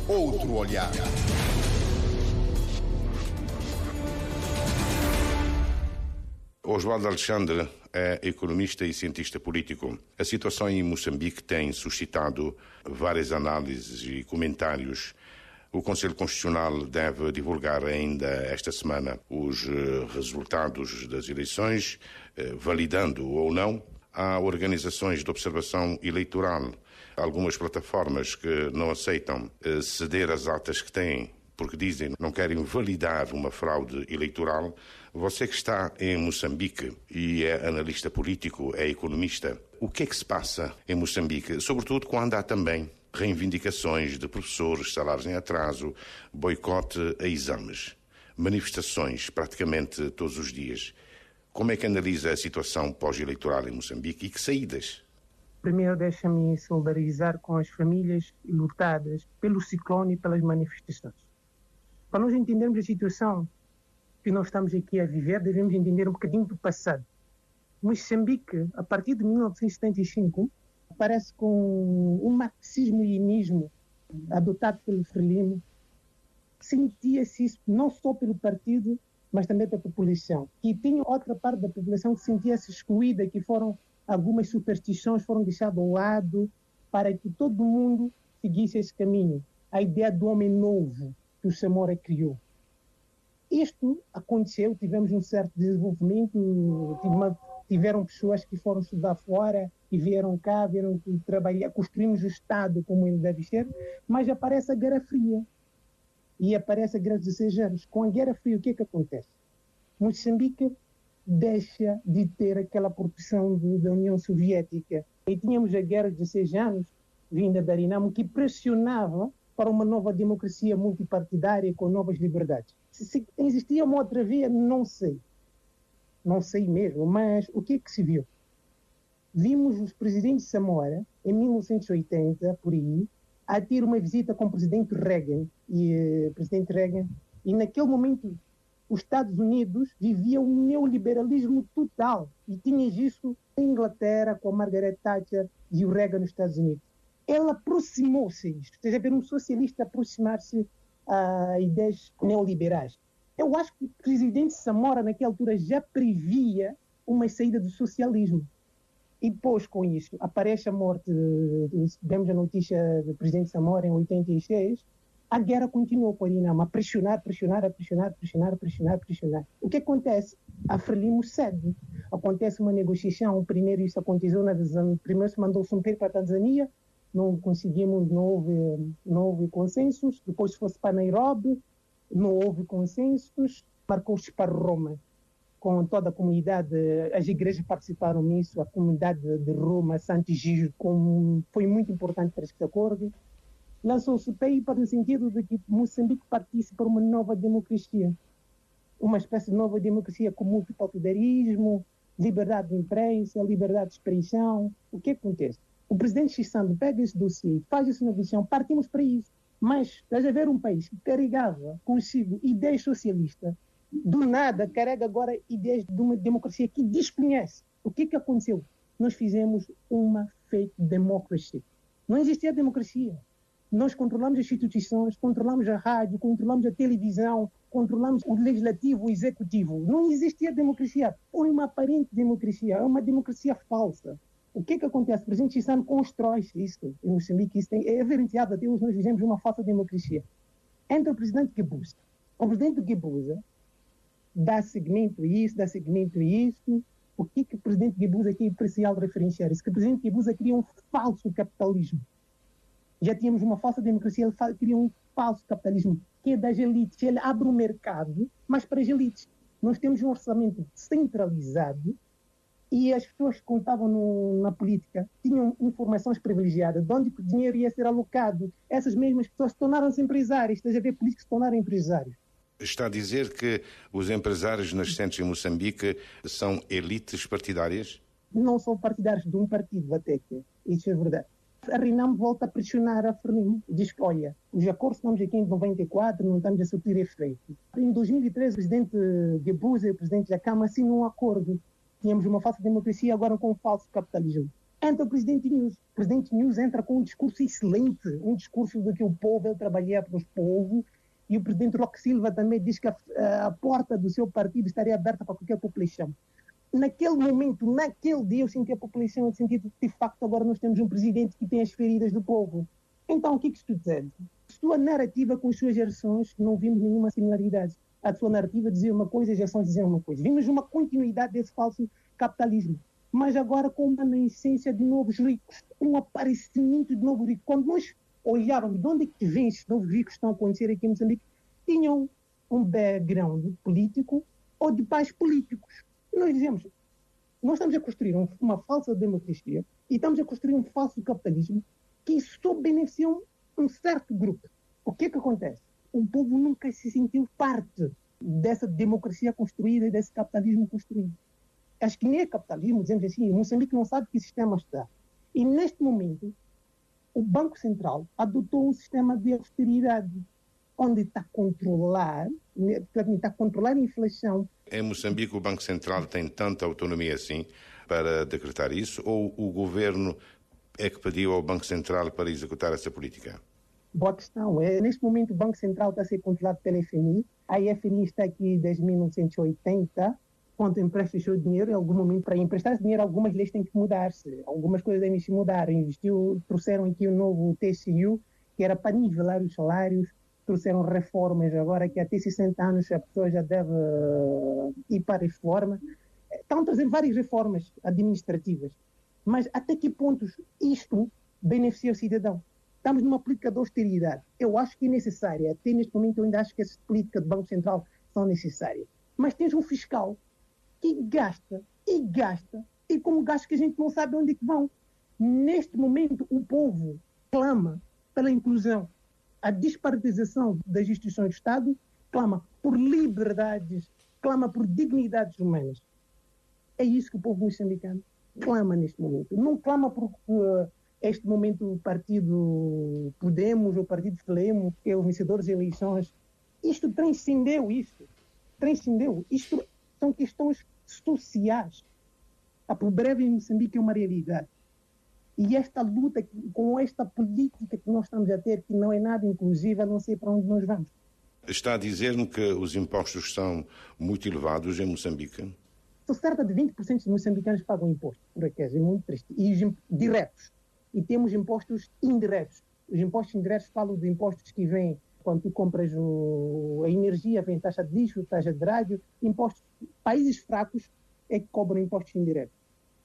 outro olhar. Oswaldo Alexandre é economista e cientista político. A situação em Moçambique tem suscitado várias análises e comentários. O Conselho Constitucional deve divulgar ainda esta semana os resultados das eleições, validando ou não. Há organizações de observação eleitoral, algumas plataformas que não aceitam ceder as atas que têm, porque dizem que não querem validar uma fraude eleitoral. Você que está em Moçambique e é analista político, é economista, o que é que se passa em Moçambique? Sobretudo quando há também reivindicações de professores, salários em atraso, boicote a exames, manifestações praticamente todos os dias. Como é que analisa a situação pós-eleitoral em Moçambique e que saídas? Primeiro, deixa-me solidarizar com as famílias lutadas pelo ciclone e pelas manifestações. Para nós entendermos a situação que nós estamos aqui a viver, devemos entender um bocadinho do passado. Moçambique, a partir de 1975, parece com um marxismo-leninismo adotado pelo Frelimo, sentia-se isso não só pelo partido, mas também pela população. E tinha outra parte da população que sentia-se excluída, que foram algumas superstições foram deixadas ao lado para que todo mundo seguisse esse caminho. A ideia do homem novo que o Samora criou. Isto aconteceu, tivemos um certo desenvolvimento, tiveram pessoas que foram estudar fora e vieram cá, vieram trabalhar, construímos o Estado como ele deve ser, mas aparece a Guerra Fria. E aparece a Guerra dos 16 anos. Com a Guerra Fria, o que é que acontece? Moçambique deixa de ter aquela proteção da União Soviética. E tínhamos a Guerra dos 16 anos, vinda da Dinamo, que pressionava para uma nova democracia multipartidária com novas liberdades. Se existia uma outra via, não sei. Não sei mesmo, mas o que é que se viu? Vimos os presidentes Samora, em 1980, por aí, a ter uma visita com o presidente Reagan. E naquele momento, os Estados Unidos viviam um neoliberalismo total. E tinhas isso na Inglaterra, com a Margaret Thatcher e o Reagan nos Estados Unidos. Ela aproximou-se disto, ou seja, ver um socialista aproximar-se a ideias neoliberais. Eu acho que o presidente Samora, naquela altura, já previa uma saída do socialismo. E depois, com isso, aparece a morte, demos a notícia do presidente Samora em 86, a guerra continuou com a Dinamo, a pressionar. O que acontece? A Frelimo cede. Acontece uma negociação. Primeiro isso aconteceu primeiro se mandou-se um para a Tanzânia, não conseguimos, não houve consensos. Depois se fosse para Nairobi, não houve consensos. Marcou-se para Roma, com toda a comunidade, as igrejas participaram nisso, a comunidade de Roma, Santo Gigio, foi muito importante para este acordo. Lançou-se o país para o sentido de que Moçambique partisse para uma nova democracia. Uma espécie de nova democracia com multipartidarismo, liberdade de imprensa, liberdade de expressão. O que acontece? O presidente Chissano pega esse dossiê, faz essa negociação, partimos para isso. Mas, estás a ver um país que carregava consigo ideias socialistas, do nada carrega agora ideias de uma democracia que desconhece. O que aconteceu? Nós fizemos uma fake democracy. Não existia democracia. Nós controlamos as instituições, controlamos a rádio, controlamos a televisão, controlamos o legislativo, o executivo. Não existia democracia. Foi uma aparente democracia, é uma democracia falsa. O que acontece? O presidente Chissano constrói isso em Moçambique. Isso é evidenciado até hoje. Nós vivemos uma falsa democracia. Entra o presidente Guebuza. O presidente Guebuza dá segmento a isso. O que o presidente Guebuza aqui é especial referenciar? Isso que o presidente Guebuza cria um falso capitalismo. Já tínhamos uma falsa democracia, ele cria um falso capitalismo, que é das elites. Ele abre um mercado, mas para as elites. Nós temos um orçamento centralizado e as pessoas que contavam na política tinham informações privilegiadas, de onde o dinheiro ia ser alocado. Essas mesmas pessoas tornaram-se empresários, estás a ver políticos se tornaram empresários. Está a dizer que os empresários nascentes em Moçambique são elites partidárias? Não são partidários de um partido, até que isso é verdade. A Renamo volta a pressionar a Frelimo. Diz que, olha, os acordos que estamos aqui em 94 não estamos a surtir efeito. Em 2013, o presidente Guebuza e o presidente da Câmara assinam um acordo. Tínhamos uma falsa democracia, agora com um falso capitalismo. Entra o Presidente News. O Presidente News entra com um discurso excelente, um discurso de que o povo é trabalhar para os povos, e o Presidente Roque Silva também diz que a porta do seu partido estaria aberta para qualquer população. Naquele momento, naquele dia, eu senti a população no sentido de facto, agora nós temos um Presidente que tem as feridas do povo. Então, o que isso sucede? Sua narrativa com as suas gerações, não vimos nenhuma similaridade. A sua narrativa dizia uma coisa, as gerações diziam uma coisa. Vimos uma continuidade desse falso capitalismo, mas agora com uma nascência de novos ricos, um aparecimento de novos ricos. Quando nós olhávamos de onde é que vêm esses novos ricos que estão a acontecer aqui em Moçambique, tinham um background político ou de pais políticos. E nós dizemos, nós estamos a construir uma falsa democracia e estamos a construir um falso capitalismo que só beneficia um certo grupo. O que é que acontece? O povo nunca se sentiu parte dessa democracia construída e desse capitalismo construído. Acho que nem é capitalismo, dizemos assim, Moçambique não sabe que sistema está. E neste momento, o Banco Central adotou um sistema de austeridade, onde está a controlar a inflação. Em Moçambique, o Banco Central tem tanta autonomia assim para decretar isso, ou o governo é que pediu ao Banco Central para executar essa política? Boa questão. Neste momento, o Banco Central está a ser controlado pela FMI. A FMI está aqui desde 1980, quando empresta o seu dinheiro. Em algum momento, para emprestar esse dinheiro, algumas leis têm que mudar-se. Algumas coisas devem se mudar. Trouxeram aqui o novo TCU, que era para nivelar os salários. Trouxeram reformas agora, que até 60 anos a pessoa já deve ir para a reforma. Estão a trazer várias reformas administrativas. Mas até que pontos isto beneficia o cidadão? Estamos numa política de austeridade. Eu acho que é necessária. Até neste momento eu ainda acho que essas políticas do Banco Central são necessárias. Mas tens um fiscal que gasta, e como gasta que a gente não sabe onde é que vão. Neste momento o povo clama pela inclusão. A disparatização das instituições do Estado clama por liberdades, clama por dignidades humanas. É isso que o povo moçambicano clama neste momento. Não clama por este momento o partido Podemos ou o partido Frelimo, que é o vencedor das eleições. Isto transcendeu isto. Isto são questões sociais. A pobreza em Moçambique é uma realidade. E esta luta, com esta política que nós estamos a ter, que não é nada inclusiva, não sei para onde nós vamos. Está a dizer-me que os impostos são muito elevados em Moçambique? São cerca de 20% dos moçambicanos pagam impostos, por acaso, é muito triste. E os diretos. E temos impostos indiretos. Os impostos indiretos falam de impostos que vêm quando tu compras a energia, vem taxa de lixo, taxa de rádio, impostos. Países fracos é que cobram impostos indiretos.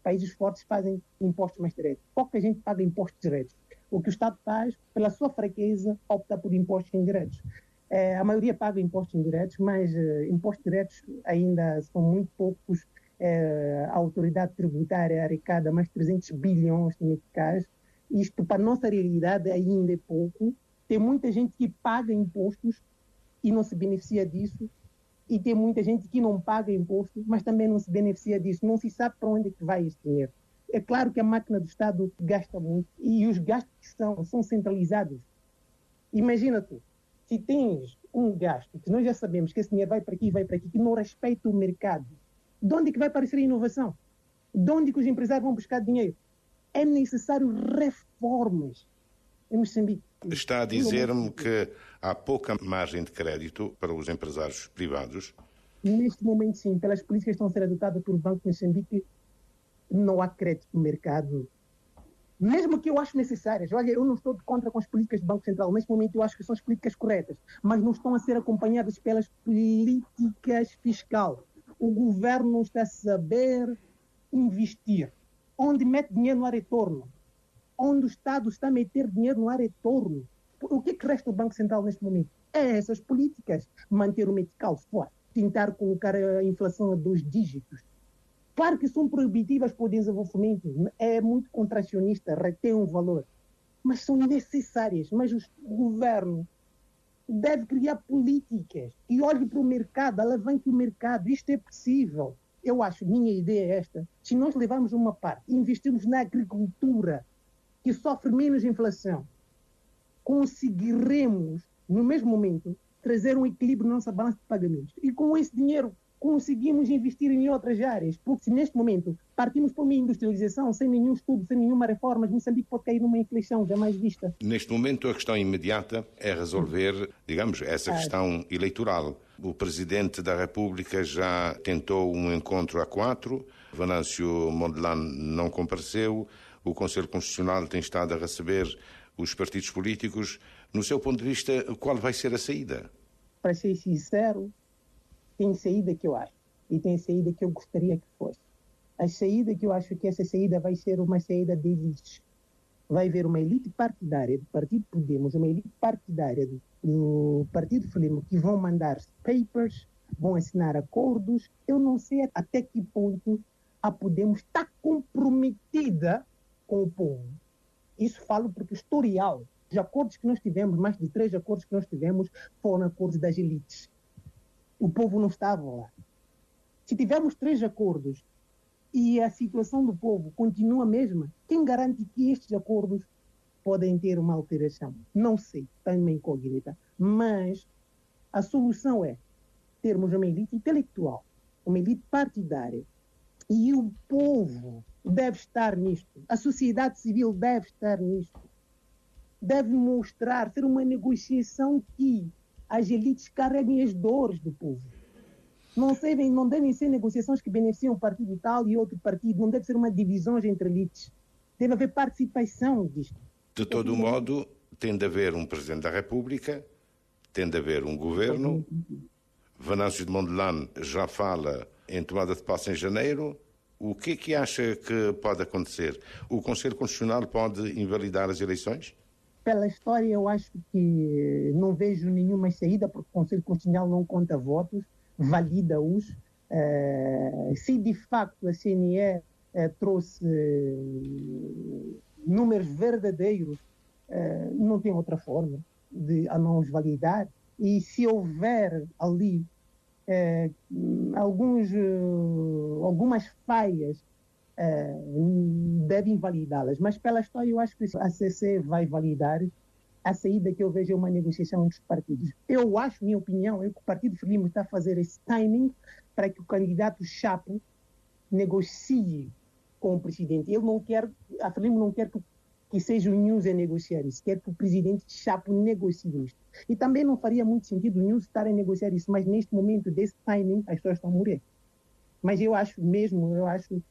Países fortes fazem impostos mais diretos. Pouca gente paga impostos diretos. O que o Estado faz, pela sua fraqueza, opta por impostos indiretos. A maioria paga impostos indiretos, mas impostos diretos ainda são muito poucos. A autoridade tributária arrecada mais 300 bilhões de meticais. Isto, para a nossa realidade, ainda é pouco. Tem muita gente que paga impostos e não se beneficia disso. E tem muita gente que não paga imposto, mas também não se beneficia disso. Não se sabe para onde é que vai esse dinheiro. É claro que a máquina do Estado gasta muito e os gastos que são centralizados. Imagina tu, se tens um gasto, que nós já sabemos que esse dinheiro vai para aqui, que não respeita o mercado, de onde é que vai aparecer a inovação? De onde é que os empresários vão buscar dinheiro? É necessário reformas em Moçambique. Está a dizer-me que há pouca margem de crédito para os empresários privados? Neste momento, sim. Pelas políticas que estão a ser adotadas pelo Banco de Moçambique, não há crédito no mercado. Mesmo que eu acho necessárias. Olha, eu não estou de contra com as políticas do Banco Central. Neste momento eu acho que são as políticas corretas, mas não estão a ser acompanhadas pelas políticas fiscais. O governo não está a saber investir. Onde mete dinheiro não há retorno. Onde o Estado está a meter dinheiro não há retorno. O que é que resta o Banco Central neste momento? É essas políticas. Manter o metical forte. Tentar colocar a inflação a 2 dígitos. Claro que são proibitivas para o desenvolvimento. É muito contracionista, retém um valor. Mas são necessárias. Mas o governo deve criar políticas e olhe para o mercado, alavanque o mercado. Isto é possível. Eu acho, minha ideia é esta. Se nós levarmos uma parte e investirmos na agricultura, que sofre menos inflação, conseguiremos, no mesmo momento, trazer um equilíbrio na nossa balança de pagamentos. E com esse dinheiro, conseguimos investir em outras áreas. Porque se neste momento partimos para uma industrialização sem nenhum estudo, sem nenhuma reforma, Moçambique pode cair numa inflação jamais vista. Neste momento, a questão imediata é resolver, digamos, essa questão eleitoral. O Presidente da República já tentou um encontro a 4, Venâncio Mondlane não compareceu, o Conselho Constitucional tem estado a receber os partidos políticos. No seu ponto de vista, qual vai ser a saída? Para ser sincero, tem saída que eu acho e tem saída que eu gostaria que fosse. A saída que eu acho que essa saída vai ser uma saída de elites. Vai haver uma elite partidária do Partido Podemos, uma elite partidária do Partido Frelimo que vão mandar papers, vão assinar acordos. Eu não sei até que ponto a Podemos está comprometida com o povo. Isso falo porque o historial, os acordos que nós tivemos, mais de 3 acordos que nós tivemos, foram acordos das elites. O povo não estava lá. Se tivermos 3 acordos e a situação do povo continua a mesma, quem garante que estes acordos podem ter uma alteração? Não sei, está uma incógnita. Mas a solução é termos uma elite intelectual, uma elite partidária, e o povo deve estar nisto. A sociedade civil deve estar nisto. Deve mostrar, ser uma negociação que as elites carreguem as dores do povo. Não devem ser negociações que beneficiam um partido tal e outro partido. Não deve ser uma divisão entre elites. Deve haver participação disto. De todo modo, tem de haver um Presidente da República, tem de haver um governo. Venâncio de Mondlane já fala em tomada de posse em janeiro. O que é que acha que pode acontecer? O Conselho Constitucional pode invalidar as eleições? Pela história, eu acho que não vejo nenhuma saída, porque o Conselho Constitucional não conta votos, valida-os. Se de facto a CNE trouxe números verdadeiros, não tem outra forma de a não os validar. E se houver ali algumas falhas, devem validá-las. Mas pela história eu acho que a CC vai validar. A saída que eu vejo é uma negociação entre os partidos. Eu acho, minha opinião, é que o Partido Frelimo está a fazer esse timing para que o candidato Chapo negocie com o presidente. A Frelimo não quer que seja o News a negociar isso, quer que o presidente Chapo negocie isto. E também não faria muito sentido o News estar a negociar isso, mas neste momento desse timing as pessoas estão a morrer. Mas eu acho,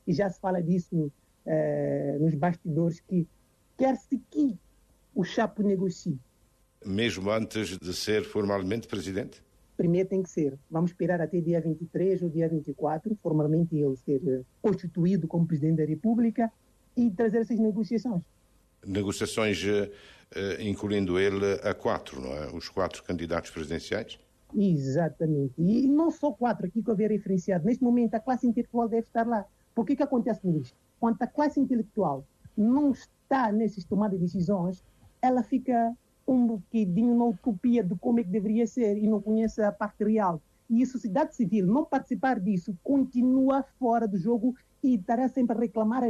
e já se fala disso nos bastidores, que quer-se que o Chapo negocie. Mesmo antes de ser formalmente presidente? Primeiro tem que ser. Vamos esperar até dia 23 ou dia 24, formalmente ele ser constituído como Presidente da República e trazer essas negociações. Negociações incluindo ele a 4, não é? Os 4 candidatos presidenciais? Exatamente. E não só 4 aqui que eu havia referenciado. Neste momento a classe intelectual deve estar lá. Por que acontece nisto? Quando a classe intelectual não está nessas tomadas de decisões, ela fica um bocadinho na utopia de como é que deveria ser e não conhece a parte real. E a sociedade civil não participar disso continua fora do jogo e estará sempre a reclamar.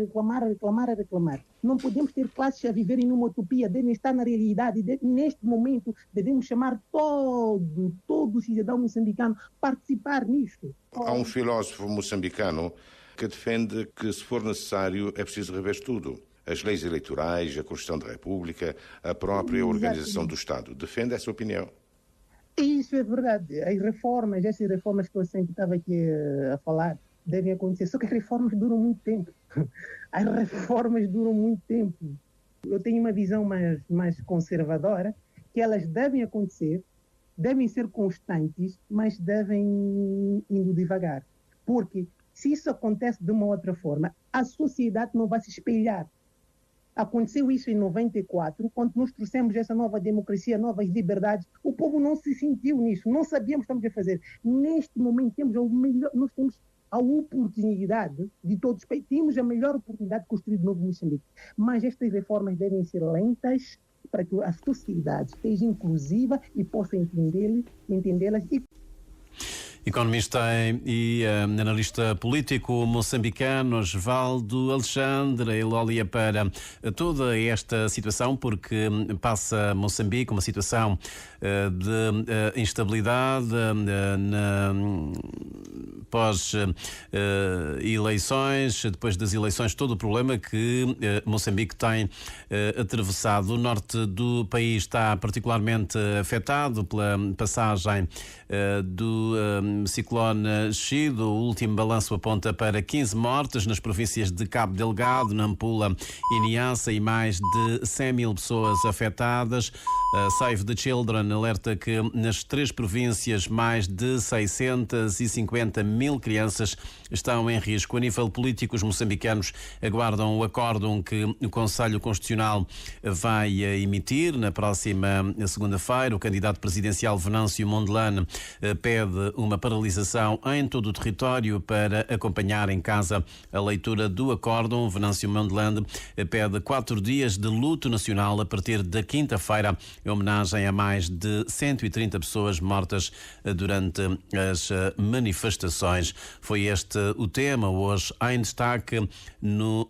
Não podemos ter classes a viverem numa utopia, devem estar na realidade. Neste momento devemos chamar todo cidadão moçambicano a participar nisto. Há um filósofo moçambicano que defende que, se for necessário, é preciso rever tudo. As leis eleitorais, a Constituição da República, a própria organização do Estado. Defende essa opinião? Isso é verdade. Essas reformas que eu sempre estava aqui a falar, devem acontecer. Só que as reformas duram muito tempo. Eu tenho uma visão mais conservadora, que elas devem acontecer, devem ser constantes, mas devem indo devagar. Porque se isso acontece de uma outra forma, a sociedade não vai se espelhar. Aconteceu isso em 94, quando nós trouxemos essa nova democracia, novas liberdades. O povo não se sentiu nisso, não sabíamos o que estamos a fazer. Neste momento nós temos a oportunidade de todos, temos a melhor oportunidade de construir de novo Moçambique. Mas estas reformas devem ser lentas para que a sociedade esteja inclusiva e possa entendê-las. Economista e analista político moçambicano Osvaldo Alexandre, ele olha para toda esta situação porque passa Moçambique uma situação de instabilidade pós-eleições, depois das eleições, todo o problema que Moçambique tem atravessado. O norte do país está particularmente afetado pela passagem do ciclone Chido. O último balanço aponta para 15 mortes nas províncias de Cabo Delgado, Nampula e Niassa e mais de 100 mil pessoas afetadas. Save the Children alerta que nas 3 províncias mais de 650 mil crianças estão em risco. A nível político, os moçambicanos aguardam o acórdão que o Conselho Constitucional vai emitir na próxima segunda-feira. O candidato presidencial Venâncio Mondlane pede uma paralisação em todo o território para acompanhar em casa a leitura do acórdão. Venâncio Mondlane pede 4 dias de luto nacional a partir da quinta-feira, em homenagem a mais de 130 pessoas mortas durante as manifestações. Foi este o tema hoje em destaque no